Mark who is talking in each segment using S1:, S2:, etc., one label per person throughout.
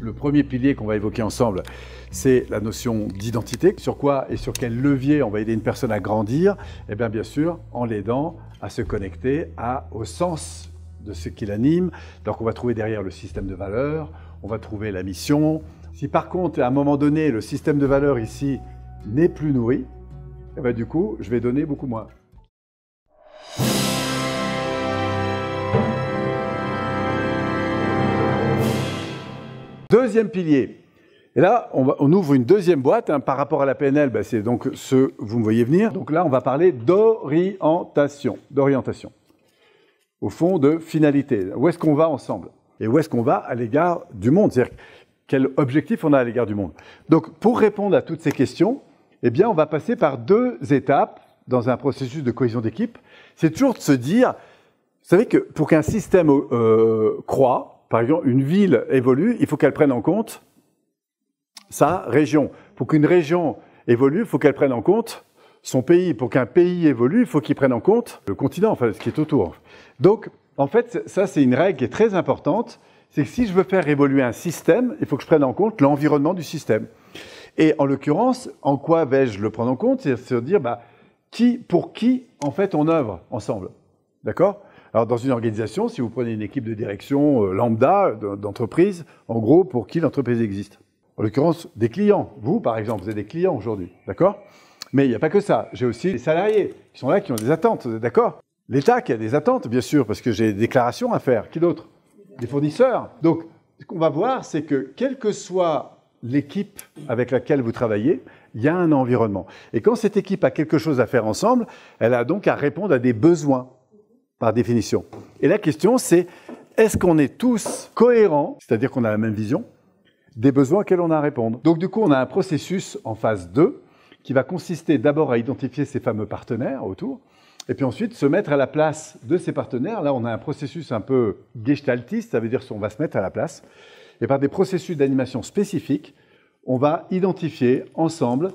S1: Le premier pilier qu'on va évoquer ensemble, c'est la notion d'identité. Sur quoi et sur quel levier on va aider une personne à grandir? Eh bien sûr, en l'aidant à se connecter au sens de ce qui l'anime. Donc on va trouver derrière le système de valeurs, on va trouver la mission. Si par contre, à un moment donné, le système de valeurs ici n'est plus nourri, eh bien, du coup, je vais donner beaucoup moins. Deuxième pilier. Et là, on ouvre une deuxième boîte par rapport à la PNL. C'est donc ce vous me voyez venir. Donc là, on va parler d'orientation. Au fond, de finalité. Où est-ce qu'on va ensemble? Et où est-ce qu'on va à l'égard du monde? C'est-à-dire, quel objectif on a à l'égard du monde? Donc, pour répondre à toutes ces questions, eh bien, on va passer par deux étapes dans un processus de cohésion d'équipe. C'est toujours de se dire, vous savez que pour qu'un système croît, par exemple, une ville évolue, il faut qu'elle prenne en compte sa région. Pour qu'une région évolue, il faut qu'elle prenne en compte son pays. Pour qu'un pays évolue, il faut qu'il prenne en compte le continent, enfin, ce qui est autour. Donc, en fait, ça, c'est une règle qui est très importante. C'est que si je veux faire évoluer un système, il faut que je prenne en compte l'environnement du système. Et en l'occurrence, en quoi vais-je le prendre en compte? C'est se dire, pour qui, en fait, on œuvre ensemble. D'accord? Alors, dans une organisation, si vous prenez une équipe de direction lambda d'entreprise, en gros, pour qui l'entreprise existe? En l'occurrence, des clients. Vous, par exemple, vous avez des clients aujourd'hui. D'accord? Mais il n'y a pas que ça. J'ai aussi les salariés qui sont là, qui ont des attentes. D'accord? L'État qui a des attentes, bien sûr, parce que j'ai des déclarations à faire. Qui d'autre? Des fournisseurs. Donc, ce qu'on va voir, c'est que quelle que soit l'équipe avec laquelle vous travaillez, il y a un environnement. Et quand cette équipe a quelque chose à faire ensemble, elle a donc à répondre à des besoins, par définition. Et la question, c'est, est-ce qu'on est tous cohérents, c'est-à-dire qu'on a la même vision, des besoins auxquels on a à répondre? Donc, du coup, on a un processus en phase 2 qui va consister d'abord à identifier ces fameux partenaires autour, et puis ensuite se mettre à la place de ces partenaires. Là, on a un processus un peu gestaltiste, ça veut dire qu'on va se mettre à la place. Et par des processus d'animation spécifiques, on va identifier ensemble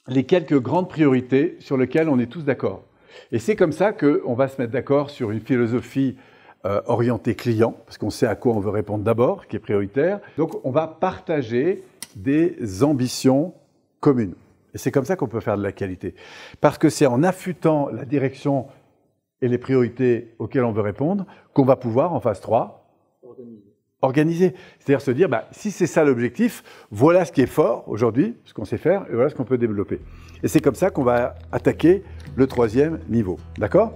S1: les quelques grandes priorités sur lesquelles on est tous d'accord. Et c'est comme ça qu'on va se mettre d'accord sur une philosophie orientée client, parce qu'on sait à quoi on veut répondre d'abord, qui est prioritaire. Donc, on va partager des ambitions communes. Et c'est comme ça qu'on peut faire de la qualité. Parce que c'est en affûtant la direction et les priorités auxquelles on veut répondre qu'on va pouvoir, en phase 3, organiser. C'est-à-dire se dire, si c'est ça l'objectif, voilà ce qui est fort aujourd'hui, ce qu'on sait faire, et voilà ce qu'on peut développer. Et c'est comme ça qu'on va attaquer le troisième niveau. D'accord ?